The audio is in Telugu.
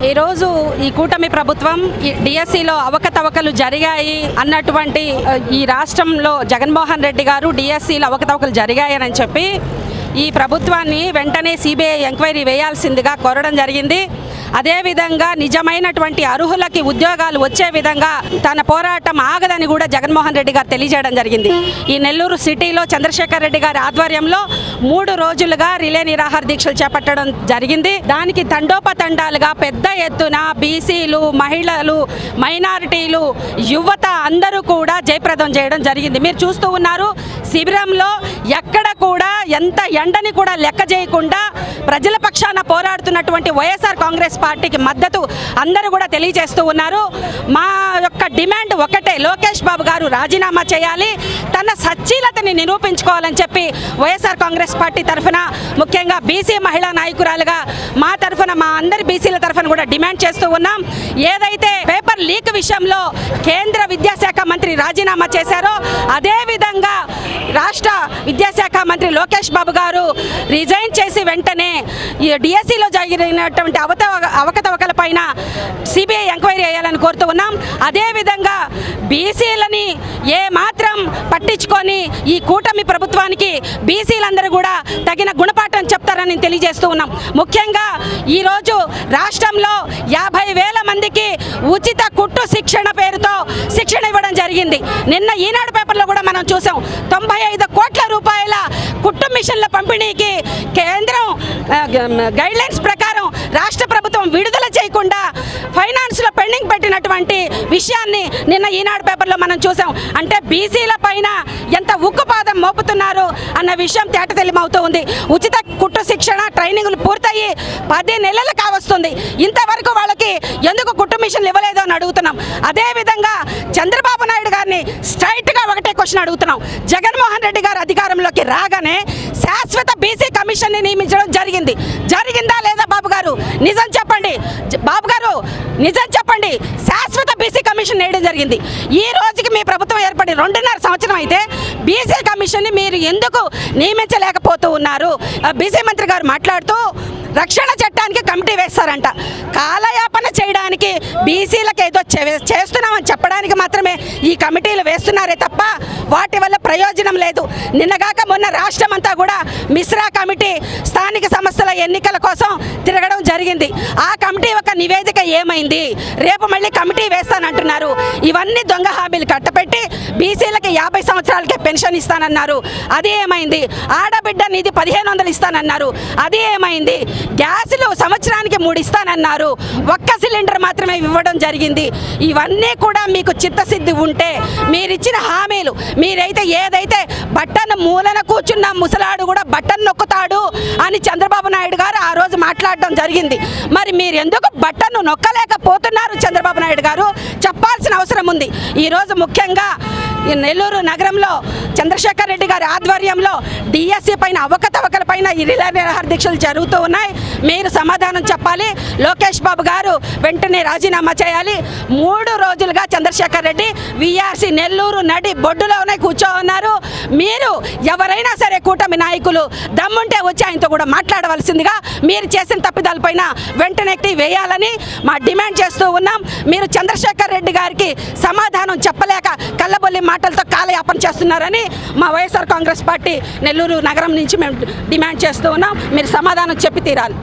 ఈరోజు ఈ కూటమి ప్రభుత్వం డిఎస్సిలో అవకతవకలు జరిగాయి అన్నటువంటి ఈ రాష్ట్రంలో జగన్మోహన్ రెడ్డి గారు డిఎస్సిలో అవకతవకలు జరిగాయని చెప్పి ఈ ప్రభుత్వాన్ని వెంటనే సిబిఐ ఎంక్వైరీ వేయాల్సిందిగా కోరడం జరిగింది. అదేవిధంగా నిజమైనటువంటి అర్హులకి ఉద్యోగాలు వచ్చే విధంగా తన పోరాటం ఆగదని కూడా జగన్మోహన్ రెడ్డి గారు తెలియజేయడం జరిగింది. ఈ నెల్లూరు సిటీలో చంద్రశేఖర్ రెడ్డి గారి ఆధ్వర్యంలో 3 రోజులుగా రిలే నిరాహార దీక్షలు చేపట్టడం జరిగింది. దానికి తండోపతండాలుగా పెద్ద ఎత్తున బీసీలు, మహిళలు, మైనారిటీలు, యువత అందరూ కూడా జయప్రదం చేయడం జరిగింది. మీరు చూస్తూ ఉన్నారు, శిబిరంలో ఎక్కడ కూడా ఎంత ఎండని కూడా లెక్క చేయకుండా ప్రజల పక్షాన పోరాడుతున్నటువంటి వైఎస్ఆర్ కాంగ్రెస్ పార్టీకి మద్దతు అందరూ కూడా తెలియజేస్తూ ఉన్నారు. మా యొక్క డిమాండ్ ఒకటే, లోకేష్ బాబు గారు రాజీనామా చేయాలి, తన సచ్చీలతని నిరూపించుకోవాలని చెప్పి వైఎస్ఆర్ కాంగ్రెస్ పార్టీ తరఫున, ముఖ్యంగా బీసీ మహిళా నాయకురాలుగా మా తరఫున, మా అందరి బీసీల తరఫున కూడా డిమాండ్ చేస్తూ ఉన్నాం. ఏదైతే పేపర్ లీక్ విషయంలో కేంద్ర విద్యాశాఖ మంత్రి రాజీనామా చేశారో అదేవిధంగా రాష్ట్ర విద్యాశాఖ మంత్రి లోకేష్ బాబు గారు రిజైన్ చేసి వెంటనే డిఎస్సిలో జరిగినటువంటి అవకతవకల పైన సిబిఐ ఎంక్వైరీ చేయాలని కోరుతూ ఉన్నాం. అదేవిధంగా బీసీలని ఏ మాత్రం పట్టించుకొని ఈ కూటమి ప్రభుత్వానికి బీసీలందరూ కూడా తగిన గుణపాఠం చెప్తారని తెలియజేస్తూ ఉన్నాం. ముఖ్యంగా ఈరోజు రాష్ట్రంలో 50,000 మందికి ఉచిత కుట్టు శిక్షణ పేరుతో శిక్షణ ఇవ్వడం జరిగింది. నిన్న ఈనాడు పేపర్లో కూడా మనం చూసాం, 95 కోట్ల రూపాయల కుట్టు మిషన్ల పంపిణీకి కేంద్రం గైడ్లైన్స్ ప్రకారం రాష్ట్ర ప్రభుత్వం విడుదల చేయకుండా ఫైనాన్స్లో పెండింగ్ పెట్టినటువంటి విషయాన్ని నిన్న ఈనాడు పేపర్లో మనం చూసాం. అంటే బీసీల పైన ఎంత ఉక్కుపాదం మోపుతున్నారు అన్న విషయం తేటతెల్లిమవుతూ ఉంది. ఉచిత కుట్టు శిక్షణ ట్రైనింగ్లు పూర్తయి 10 నెలలు కావస్తుంది, ఇంతవరకు వాళ్ళకి ఎందుకు కుట్టు మిషన్లు ఇవ్వలేదు అని అడుగుతున్నాం. అదేవిధంగా చంద్రబాబు నాయుడు గారిని స్ట్రైట్గా ఒకటే క్వశ్చన్ అడుగుతున్నాం. జగన్మోహన్ రెడ్డి గారు అధికారంలోకి రాగానే శాశ్వత బీసీ కమిషన్ని నియమించడం జరిగిందా లేదా? బాబు గారు నిజం చెప్పండి, బాబు గారు నిజం చెప్పండి. శాశ్వత బీసీ కమిషన్ వేయడం జరిగింది. ఈ రోజుకి మీ ప్రభుత్వం ఏర్పడి 2.5 సంవత్సరం అయితే బీసీ కమిషన్ని మీరు ఎందుకు నియమించలేకపోతూ ఉన్నారు? బీసీ మంత్రి గారు మాట్లాడుతూ రక్షణ చట్టానికి కమిటీ వేస్తారంట. కాలయాపన చేయడానికి, బీసీలకు ఏదో చేస్తున్నామని చెప్పడానికి మాత్రమే ఈ కమిటీలు వేస్తున్నారే తప్ప వాటి వల్ల ప్రయోజనం లేదు. నిన్నగాక మొన్న రాష్ట్రం అంతా కూడా మిశ్రా కమిటీ స్థానిక సంస్థల ఎన్నికల కోసం తిరగడం జరిగింది. ఆ కమిటీ ఒక నివేదిక ఏమైంది? రేపు మళ్ళీ కమిటీ వేస్తానంటున్నారు. ఇవన్నీ దొంగ హామీలు కట్టపెట్టి బీసీలకి 50 సంవత్సరాలకే పెన్షన్ ఇస్తానన్నారు, అది ఏమైంది? ఆడబిడ్డ నిధి 1500 ఇస్తానన్నారు, అది ఏమైంది? గ్యాసులు సంవత్సరానికి 3 ఇస్తానన్నారు, 1 సిలిండర్ మాత్రమే ఇవ్వడం జరిగింది. ఇవన్నీ కూడా మీకు చిత్తశుద్ధి ఉంటే మీరిచ్చిన హామీలు, మీరైతే ఏదైతే బట్టను మూలన కూర్చున్న ముసలాడు కూడా బట్టను నొక్కుతాడు అని చంద్రబాబు నాయుడు గారు ఆ రోజు మాట్లాడడం జరిగింది. మరి మీరు ఎందుకు బట్టను నొక్కలేకపోతున్నారు? చంద్రబాబు నాయుడు గారు చెప్పాల్సిన అవసరం ఉంది. ఈరోజు ముఖ్యంగా నెల్లూరు నగరంలో చంద్రశేఖర్ రెడ్డి గారి ఆధ్వర్యంలో డిఎస్సి పైన అవకతవకల పైన ఈ రిలే నిరాహార దీక్షలు జరుగుతూ ఉన్నాయి. మీరు సమాధానం చెప్పాలి. లోకేష్ బాబు గారు వెంటనే రాజీనామా చేయాలి. 3 రోజులుగా చంద్రశేఖర్ రెడ్డి విఆర్సి నెల్లూరు నడి బొడ్డులోనే కూర్చోన్నారు. మీరు ఎవరైనా సరే కూటమి నాయకులు దమ్ముంటే వచ్చి ఆయనతో కూడా మాట్లాడవలసిందిగా, మీరు చేసిన తప్పిదాలపైన వెంటనే వేయాలని మా డిమాండ్ చేస్తూ ఉన్నాం. మీరు చంద్రశేఖర్ రెడ్డి గారికి సమాధానం చెప్పలేక కళ్ళబొల్లి మాటలతో కాలయాపన చేస్తున్నారని మా వైఎస్ఆర్ కాంగ్రెస్ పార్టీ నెల్లూరు నగరం నుంచి మేము డిమాండ్ చేస్తూ ఉన్నాం. మీరు సమాధానం చెప్పి తీరాలి.